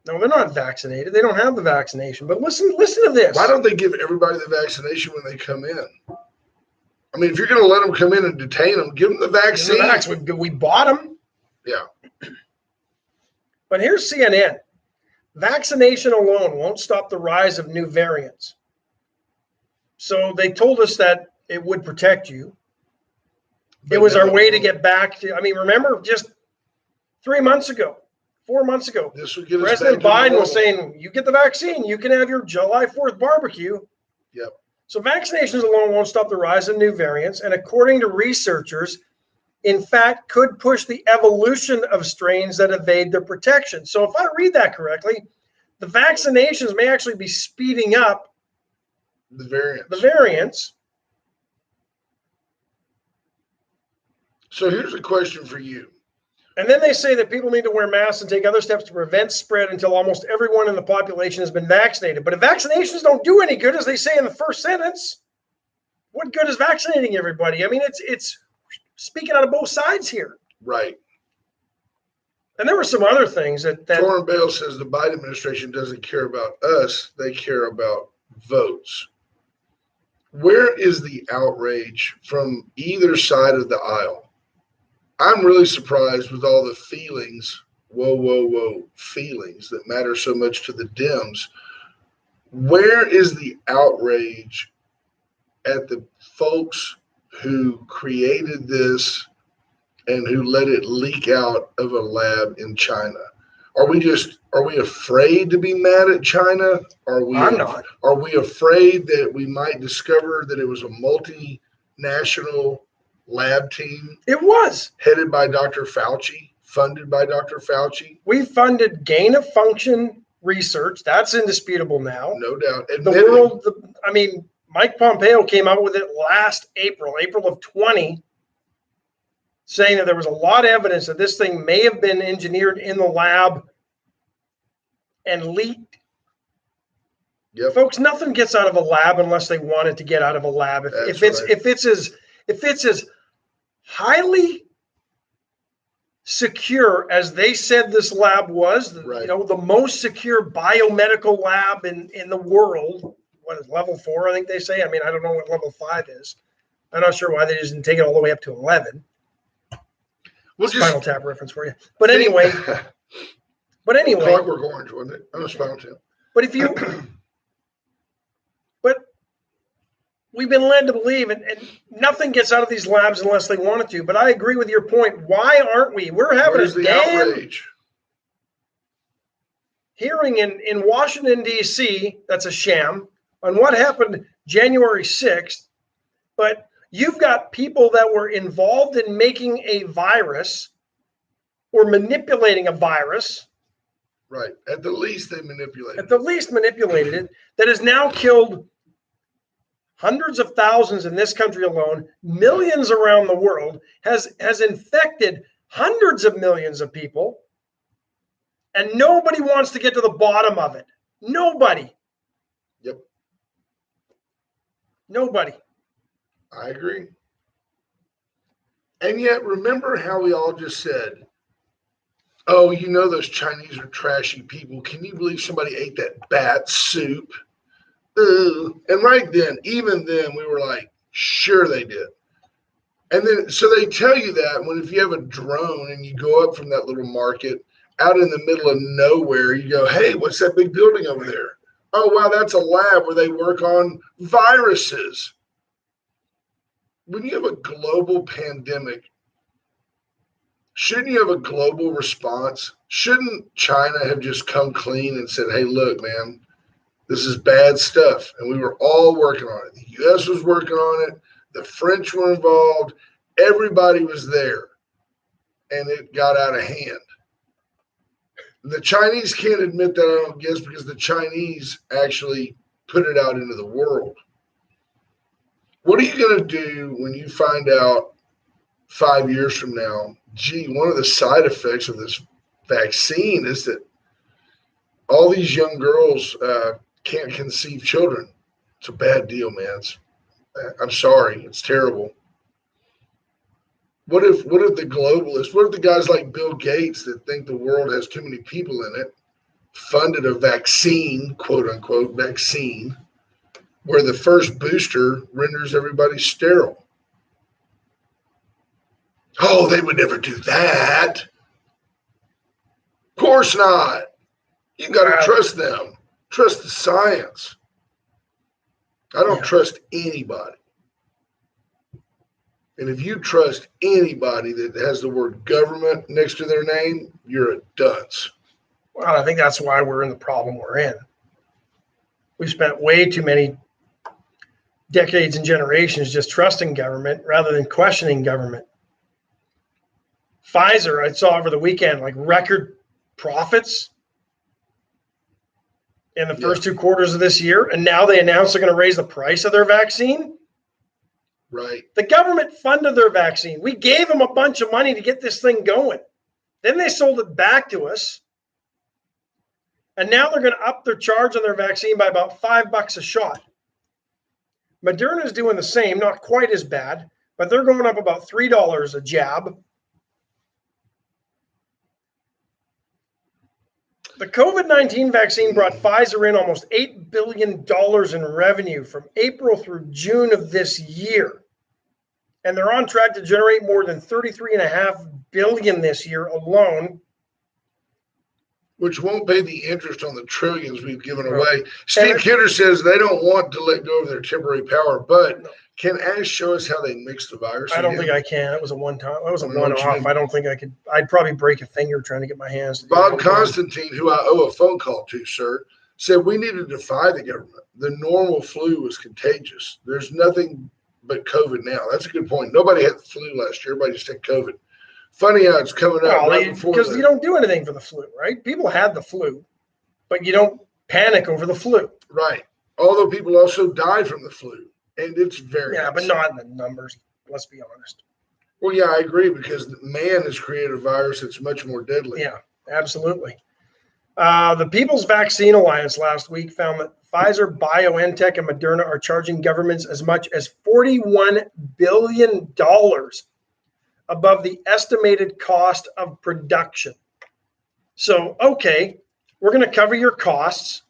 No, they're not vaccinated. They don't have the vaccination. But listen to this. Why don't they give everybody the vaccination when they come in? I mean, if you're going to let them come in and detain them, give them the vaccine. We bought them. Yeah. But here's CNN. Vaccination alone won't stop the rise of new variants. So they told us that it would protect you. It was our way to get back to, I mean, remember just 4 months ago, This would get us President back to Biden normal. was saying, you get the vaccine, you can have your July 4th barbecue. Yep. So vaccinations alone won't stop the rise of new variants, and according to researchers, in fact, could push the evolution of strains that evade their protection. So if I read that correctly, the vaccinations may actually be speeding up The variants. the variants. So here's a question for you. And then they say that people need to wear masks and take other steps to prevent spread until almost everyone in the population has been vaccinated. But if vaccinations don't do any good, as they say in the first sentence, what good is vaccinating everybody? I mean, it's speaking out of both sides here. Right. And there were some other things that Torrin Bale says the Biden administration doesn't care about us. They care about votes. Where is the outrage from either side of the aisle? I'm really surprised with all the feelings, feelings that matter so much to the Dems. Where is the outrage at the folks who created this and who let it leak out of a lab in China? Are we afraid to be mad at China? I'm not. Are we afraid that we might discover that it was a multinational lab team? It was. Headed by Dr. Fauci, funded by Dr. Fauci? We funded gain of function research. That's indisputable now. No doubt. Mike Pompeo came out with it last April of 20, saying that there was a lot of evidence that this thing may have been engineered in the lab and leaked. Yep. Folks, nothing gets out of a lab unless they want it to get out of a lab. If it's as highly secure as they said this lab was, Right. The most secure biomedical lab in the world. What is level 4? I think they say. I mean, I don't know what level 5 is. I'm not sure why they just didn't take it all the way up to 11. Spinal Tap reference for you. But anyway, Clockwork Orange, wasn't it? I'm a Spinal Tap. But we've been led to believe, and nothing gets out of these labs unless they want it to. But I agree with your point. Why aren't we? We're having Where's the outrage? Hearing in Washington, D.C., that's a sham, on what happened January 6th. But you've got people that were involved in making a virus or manipulating a virus. Right. At the least, they manipulated it, that has now killed hundreds of thousands in this country alone, millions around the world, has infected hundreds of millions of people, and nobody wants to get to the bottom of it. Nobody. Yep. Nobody. I agree. And yet, remember how we all just said, oh, those Chinese are trashy people. Can you believe somebody ate that bat soup? Ooh. And right then, even then, we were like, sure they did. And then, so they tell you that if you have a drone and you go up from that little market out in the middle of nowhere, you go, hey, what's that big building over there? Oh, wow, that's a lab where they work on viruses. When you have a global pandemic, shouldn't you have a global response? Shouldn't China have just come clean and said, hey, look, man, this is bad stuff. And we were all working on it. The U.S. was working on it. The French were involved. Everybody was there. And it got out of hand. The Chinese can't admit that, I don't guess, because the Chinese actually put it out into the world. What are you going to do when you find out 5 years from now, gee, one of the side effects of this vaccine is that all these young girls can't conceive children? It's a bad deal, man. I'm sorry. It's terrible. What if the globalists, what if the guys like Bill Gates that think the world has too many people in it funded a vaccine, quote unquote, vaccine, where the first booster renders everybody sterile? Oh, they would never do that. Of course not. You got to trust them. Trust the science. I don't trust anybody. And if you trust anybody that has the word government next to their name, you're a dunce. Well, I think that's why we're in the problem we're in. We spent way too many decades and generations just trusting government rather than questioning government. Pfizer, I saw over the weekend, like record profits in the first 2 quarters of this year. And now they announced they're going to raise the price of their vaccine. Right. The government funded their vaccine. We gave them a bunch of money to get this thing going. Then they sold it back to us. And now they're going to up their charge on their vaccine by about $5 a shot. Moderna is doing the same, not quite as bad, but they're going up about $3 a jab. The COVID-19 vaccine brought Pfizer in almost $8 billion in revenue from April through June of this year. And they're on track to generate more than $33.5 billion this year alone. Which won't pay the interest on the trillions we've given away. Steve Kidder says they don't want to let go of their temporary power, but can Ash show us how they mixed the virus? I don't think I can. It was a one-time. It was a one-off. I don't think I could. I'd probably break a finger trying to get my hands. To Bob Constantine, who I owe a phone call to, sir, said we need to defy the government. The normal flu was contagious. There's nothing but COVID now. That's a good point. Nobody had the flu last year. Everybody just had COVID. Funny how it's coming up because you don't do anything for the flu, right? People had the flu, but you don't panic over the flu. Right. Although people also die from the flu, and it's very but not in the numbers. Let's be honest. Well, yeah, I agree because man has created a virus that's much more deadly. Yeah, absolutely. The People's Vaccine Alliance last week found that Pfizer, BioNTech, and Moderna are charging governments as much as $41 billion above the estimated cost of production. So, okay, we're going to cover your costs,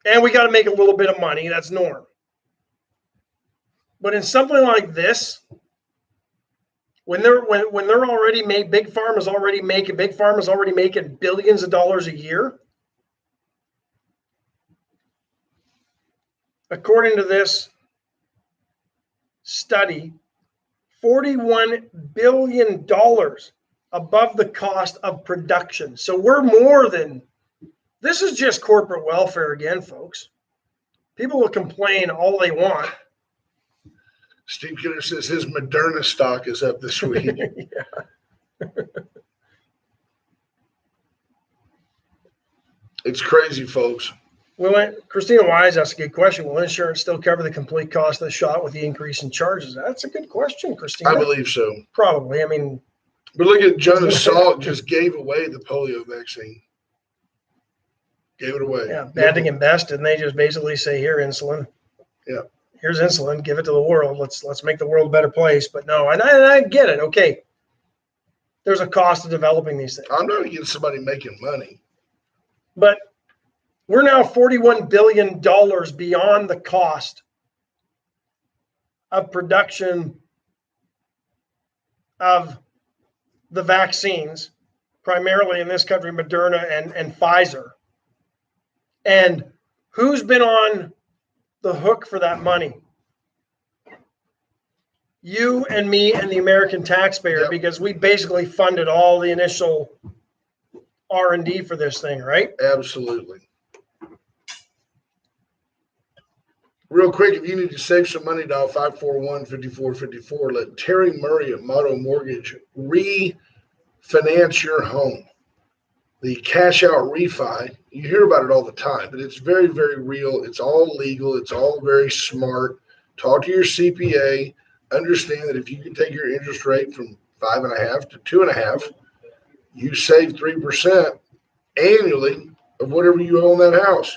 and we got to make a little bit of money. That's norm. But in something like this, when they're already made, big pharma's already making billions of dollars a year. According to this study, $41 billion above the cost of production. So we're more than, this is just corporate welfare again, folks. People will complain all they want. Steve Kidder says his Moderna stock is up this week. It's crazy, folks. Christina Wise asked a good question. Will insurance still cover the complete cost of the shot with the increase in charges? That's a good question, Christina. I believe so. Probably. I mean, but look at Jonas Salk just gave away the polio vaccine. Gave it away. Yeah, bad to invest, and they just basically say, "Here, insulin. Yeah, here's insulin. Give it to the world. Let's make the world a better place." But no, and I get it. Okay, there's a cost of developing these things. I'm not against somebody making money, but we're now $41 billion beyond the cost of production of the vaccines, primarily in this country, Moderna and Pfizer. And who's been on the hook for that money? You and me and the American taxpayer, because we basically funded all the initial R&D for this thing, right? Absolutely. Real quick, if you need to save some money, dial 541-5454. Let Terry Murray at Motto Mortgage refinance your home. The cash out refi, you hear about it all the time, but it's very, very real. It's all legal. It's all very smart. Talk to your CPA. Understand that if you can take your interest rate from 5.5 to 2.5, you save 3% annually of whatever you owe on that house.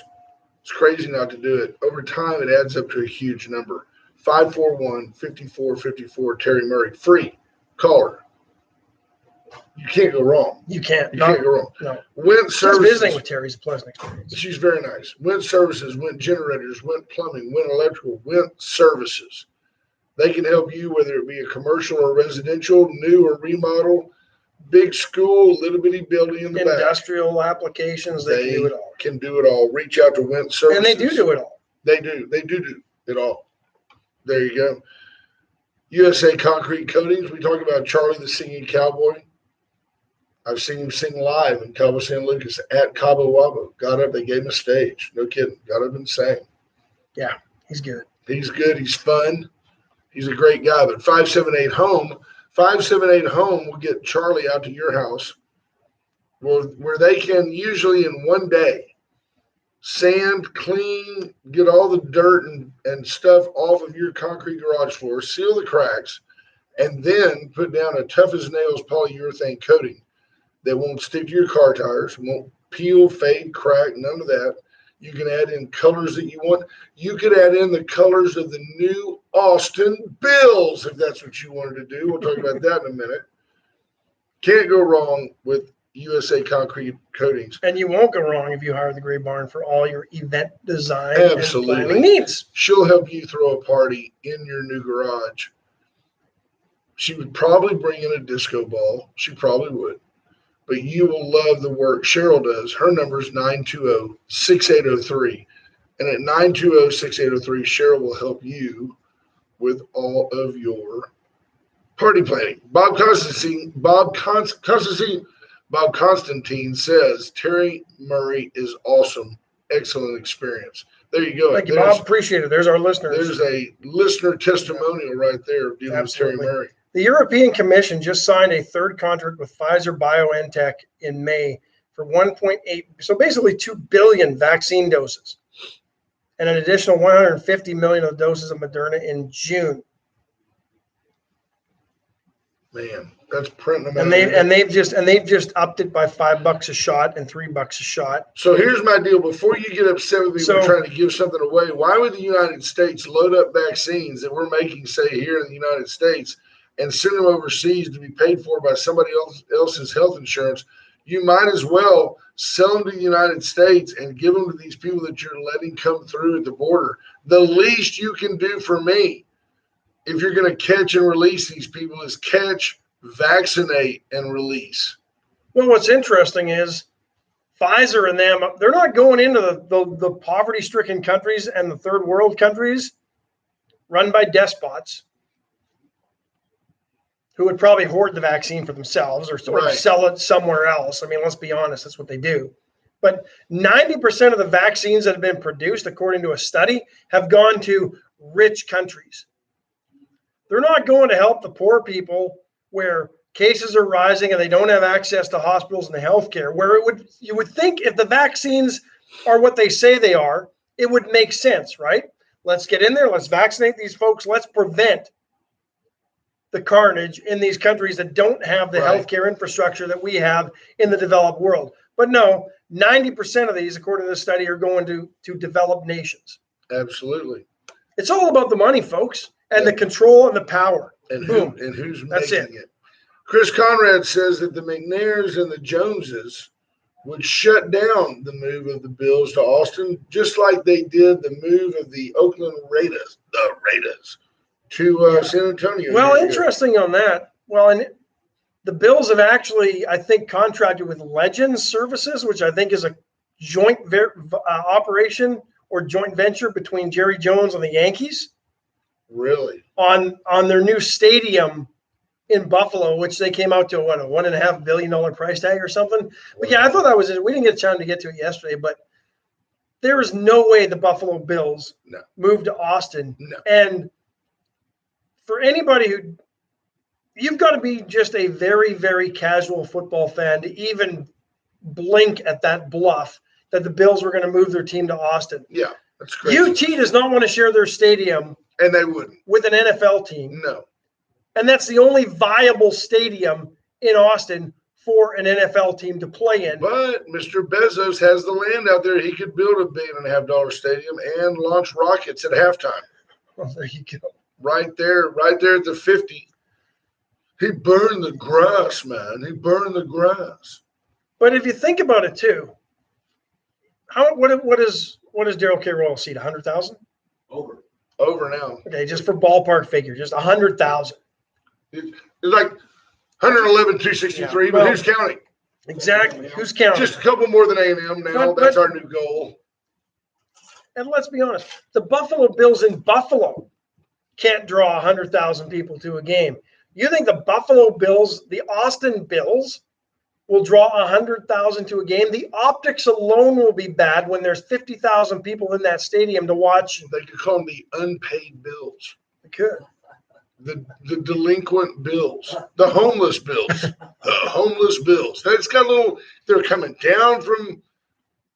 It's crazy not to do it. Over time, it adds up to a huge number. 541-5454, Terry Murray. Free. Call her. You can't go wrong. You can't. You can't go wrong. No. Went Services. Just visiting with Terry's a pleasant experience. She's very nice. Went Services, Went Generators, Went Plumbing, Went Electrical, Went Services. They can help you whether it be a commercial or residential, new or remodel, big school, little bitty building in the back. Industrial applications, they can do it all. Can do it all. Reach out to Went Services. And they do it all. They do. They do it all. There you go. USA Concrete Coatings. We talk about Charlie the Singing Cowboy. I've seen him sing live in Cabo San Lucas at Cabo Wabo. Got up, they gave him a stage. No kidding. Got up and sang. Yeah, he's good. He's good. He's fun. He's a great guy. But 578 Home will get Charlie out to your house where they can usually in one day sand, clean, get all the dirt and stuff off of your concrete garage floor, seal the cracks, and then put down a tough as nails polyurethane coating that won't stick to your car tires, won't peel, fade, crack, none of that. You can add in colors that you want. You could add in the colors of the new Austin Bills if that's what you wanted to do. We'll talk about that in a minute. Can't go wrong with USA Concrete Coatings. And you won't go wrong if you hire the Gray Barn for all your event design Absolutely. and planning needs. She'll help you throw a party in your new garage. She would probably bring in a disco ball. She probably would. But you will love the work Cheryl does. Her number is 920-6803. And at 920-6803, Cheryl will help you with all of your party planning. Bob Constantine says, Terry Murray is awesome. Excellent experience. There you go. Thank you, Bob. Appreciate it. There's our listeners. There's a listener testimonial right there of dealing Absolutely. with Terry Murray. The European Commission just signed a third contract with Pfizer-BioNTech in May for 1.8, so basically 2 billion vaccine doses, and an additional 150 million of doses of Moderna in June. Man, that's printing them. And they've just upped it by $5 a shot and $3 a shot. So here's my deal. Before you get upset with me for trying to give something away, why would the United States load up vaccines that we're making, say, here in the United States, and send them overseas to be paid for by somebody else's health insurance? You might as well sell them to the United States and give them to these people that you're letting come through at the border. The least you can do for me, if you're going to catch and release these people, is catch, vaccinate, and release. Well, what's interesting is Pfizer and them, they're not going into the poverty-stricken countries and the third world countries run by despots who would probably hoard the vaccine for themselves or sell it somewhere else. I mean, let's be honest, that's what they do. But 90% of the vaccines that have been produced, according to a study, have gone to rich countries. They're not going to help the poor people where cases are rising and they don't have access to hospitals and the healthcare, where you would think if the vaccines are what they say they are, it would make sense, right? Let's get in there. Let's vaccinate these folks. Let's prevent the carnage in these countries that don't have the healthcare infrastructure that we have in the developed world. But no, 90% of these, according to the study, are going to developed nations. Absolutely. It's all about the money, folks, and the control and the power. And who's That's making it. Chris Conrad says that the McNairs and the Joneses would shut down the move of the Bills to Austin, just like they did the move of the Oakland Raiders to San Antonio. Well, interesting on that. Well, and the Bills have actually, I think, contracted with Legends Services, which I think is a joint operation or joint venture between Jerry Jones and the Yankees. Really? On their new stadium in Buffalo, which they came out to a $1.5 billion price tag or something. Wow. But yeah, I thought that was it. We didn't get a chance to get to it yesterday, but there is no way the Buffalo Bills moved to Austin. No. And for anybody you've got to be just a very, very casual football fan to even blink at that bluff that the Bills were going to move their team to Austin. Yeah, that's crazy. UT does not want to share their stadium. And they wouldn't. With an NFL team. No. And that's the only viable stadium in Austin for an NFL team to play in. But Mr. Bezos has the land out there. He could build $1.5 billion stadium and launch rockets at halftime. Well, there you go. Right there at the 50. He burned the grass, man. He burned the grass. But if you think about it too, what is Darrell K. Royal seat? 100,000? Over now. Okay, just for ballpark figure, just 100,000. It's like 111,263, but who's counting? Exactly. Who's counting? Just a couple more than A&M now. That's our new goal. And let's be honest, the Buffalo Bills in Buffalo can't draw 100,000 people to a game. You think the Buffalo Bills, the Austin Bills, will draw 100,000 to a game. The optics alone will be bad when there's 50,000 people in that stadium to watch. They could call them the unpaid bills, They could. the delinquent bills, the homeless bills, the homeless bills. It's got a little. They're coming down from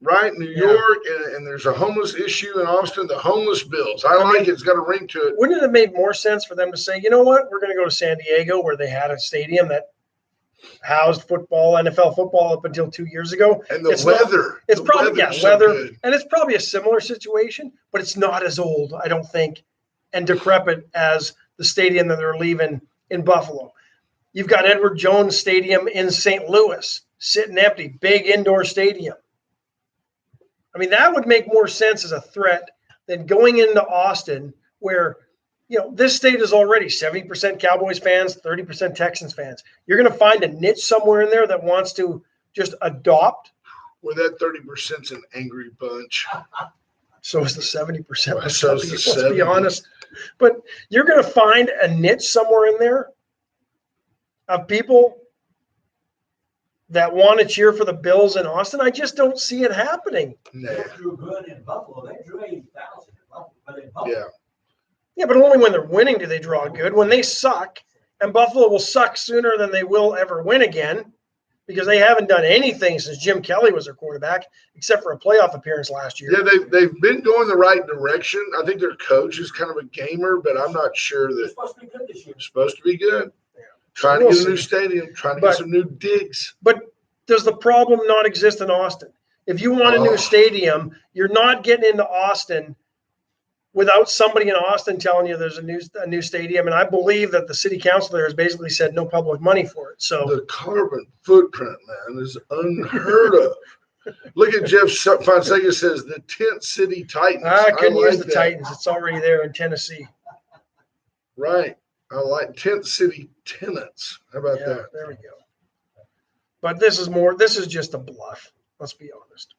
New York, and there's a homeless issue in Austin. The homeless bills. I like it. It's got a ring to it. Wouldn't it have made more sense for them to say, you know what, we're going to go to San Diego where they had a stadium that housed football, NFL football up until 2 years ago. And the It's weather. It's the probably weather's so weather, good. and it's probably a similar situation, but it's not as old, I don't think, and decrepit as the stadium that they're leaving in Buffalo. You've got Edward Jones Stadium in St. Louis, sitting empty, big indoor stadium. I mean, that would make more sense as a threat than going into Austin, where, this state is already 70% Cowboys fans, 30% Texans fans. You're going to find a niche somewhere in there that wants to just adopt. Well, that 30%'s an angry bunch. So is the 70%. Well, so is the Let's 70. be honest. But you're going to find a niche somewhere in there of people that want to cheer for the Bills in Austin. I just don't see it happening. Nah. They drew good in Buffalo. They drew 80,000 in Buffalo. But in Buffalo, Yeah. Yeah, but only when they're winning do they draw good. When they suck, and Buffalo will suck sooner than they will ever win again, because they haven't done anything since Jim Kelly was their quarterback, except for a playoff appearance last year. Yeah, they've been going the right direction. I think their coach is kind of a gamer, but I'm not sure they're that supposed to be good this year. it's supposed to be good. Yeah. Trying to We'll get a new see. stadium, trying to But- get some new digs. But does the problem not exist in Austin? If you want a Oh. new stadium, you're not getting into Austin without somebody in Austin telling you there's a new stadium. And I believe that the city council there has basically said no public money for it. So The carbon footprint, man, is unheard of. Look at Jeff Fonseca says the Tent City Titans. I couldn't like use the that. Titans. It's already there in Tennessee. Right. I like Tent City Tenants. How about Yeah, that? there we go. But this is just a bluff. Let's be honest.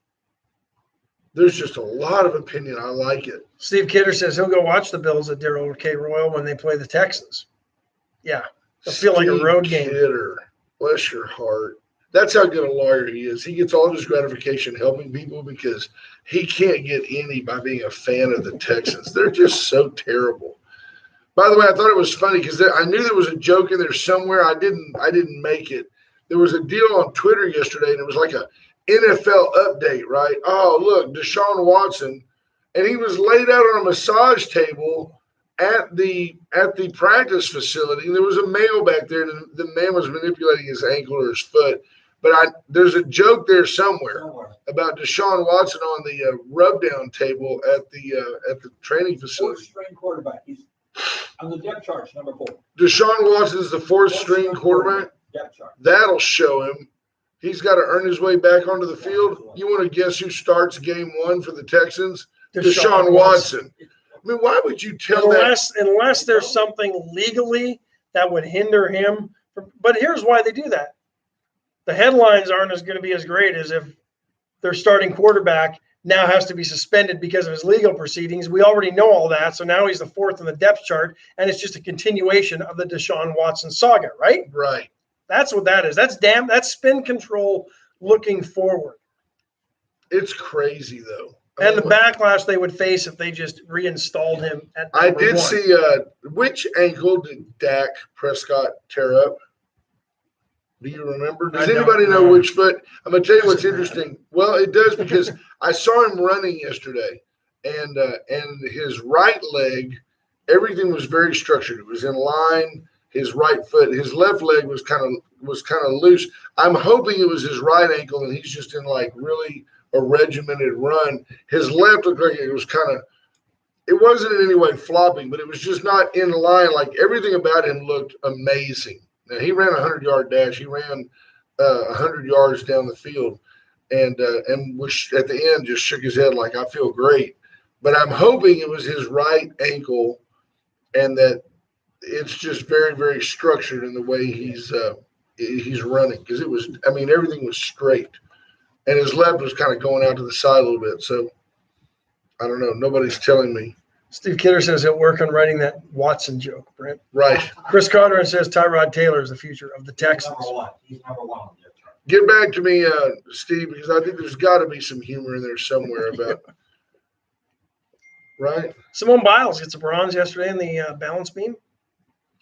There's just a lot of opinion. I like it. Steve Kidder says he'll go watch the Bills at Darrell K. Royal when they play the Texans. Yeah. It'll feel like a road game. Kidder, bless your heart. That's how good a lawyer he is. He gets all of his gratification helping people because he can't get any by being a fan of the Texans. They're just so terrible. By the way, I thought it was funny because I knew there was a joke in there somewhere. I didn't make it. There was a deal on Twitter yesterday, and it was like a NFL update, right? Oh, look, Deshaun Watson, and he was laid out on a massage table at the practice facility, and there was a male back there, and the man was manipulating his ankle or his foot. But there's a joke there somewhere about Deshaun Watson on the rub down table at the training Fourth facility. string quarterback. He's on the depth chart, number 4. Deshaun Watson is the fourth string quarterback. Depth chart. That'll show him. He's got to earn his way back onto the field. You want to guess who starts game 1 for the Texans? Deshaun Watson. I mean, why would you tell that? Unless there's something legally that would hinder him. But here's why they do that. The headlines aren't going to be as great as if their starting quarterback now has to be suspended because of his legal proceedings. We already know all that. So now he's the fourth in the depth chart, and it's just a continuation of the Deshaun Watson saga, right? Right. That's what that is. That's spin control looking forward. It's crazy, though. And the backlash they would face if they just reinstalled him at I number did 1. see which ankle did Dak Prescott tear up? Do you remember? Does I don't anybody know know. which foot? I'm going to tell you what's Doesn't matter. interesting. Well, it does because I saw him running yesterday, and his right leg, everything was very structured. It was in line. His right foot, his left leg was kind of loose. I'm hoping it was his right ankle, and he's just in like really a regimented run. His left looked like it was it wasn't in any way flopping, but it was just not in line. Like everything about him looked amazing. Now he ran a 100-yard dash. He ran 100 yards down the field, and was at the end just shook his head like, I feel great. But I'm hoping it was his right ankle, and that it's just very, very structured in the way he's running, because it was. I mean, everything was straight, and his left was kind of going out to the side a little bit. So I don't know. Nobody's telling me. Steve Kidder says he'll work on writing that Watson joke, Brent. Right. Chris Conran says Tyrod Taylor is the future of the He's Texans. number 1. He's number 1 on the depth chart. Get back to me, Steve, because I think there's got to be some humor in there somewhere about, right? Simone Biles gets a bronze yesterday in the balance beam.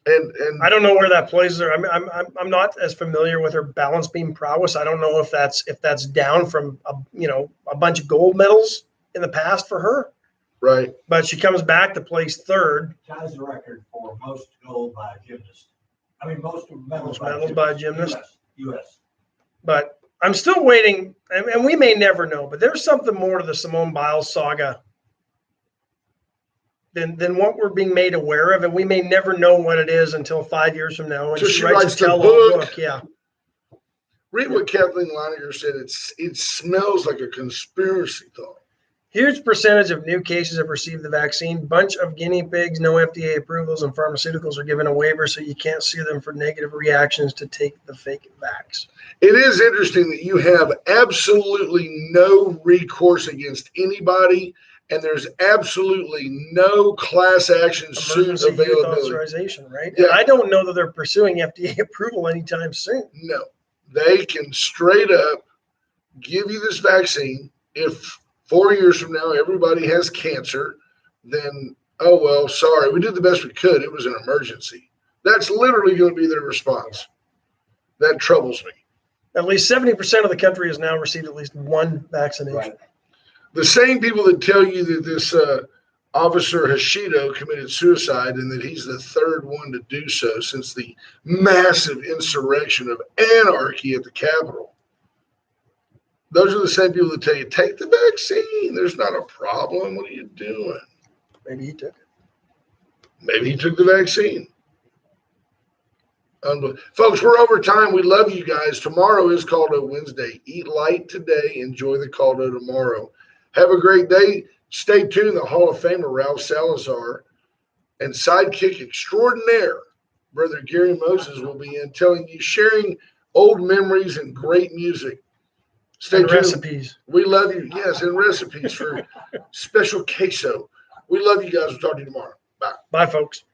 And I don't know where that places her. I'm not as familiar with her balance beam prowess. I don't know if that's down from a bunch of gold medals in the past for her. right. But she comes back to place third. Ties the record for most gold by a gymnast. I mean, most medals by a gymnast. US. But I'm still waiting, and we may never know. But there's something more to the Simone Biles saga than what we're being made aware of, and we may never know what it is until 5 years from now when So she writes a the tell-all book. book. Yeah. Read what Kathleen Leininger said. It smells like a conspiracy thought. Huge percentage of new cases have received the vaccine. Bunch of guinea pigs, no FDA approvals, and pharmaceuticals are given a waiver, so you can't sue them for negative reactions to take the fake vax. It is interesting that you have absolutely no recourse against anybody, and there's absolutely no class action suit Emergency use availability. authorization, right? Yeah. And I don't know that they're pursuing FDA approval anytime soon. No, they can straight up give you this vaccine. If 4 years from now everybody has cancer, then, oh, well, sorry, we did the best we could. It was an emergency. That's literally going to be their response. That troubles me. At least 70% of the country has now received at least one vaccination. Right. The same people that tell you that this Officer Hashido committed suicide and that he's the third one to do so since the massive insurrection of anarchy at the Capitol. Those are the same people that tell you, take the vaccine. There's not a problem. What are you doing? Maybe he took it. Maybe he took the vaccine. Folks, we're over time. We love you guys. Tomorrow is Caldo Wednesday. Eat light today. Enjoy the Caldo tomorrow. Have a great day. Stay tuned. The Hall of Famer Ralph Salazar and sidekick extraordinaire, Brother Gary Moses, will be in sharing old memories and great music. Stay And tuned. recipes. We love you. Yes, and recipes for special queso. We love you guys. We'll talk to you tomorrow. Bye. Bye, folks.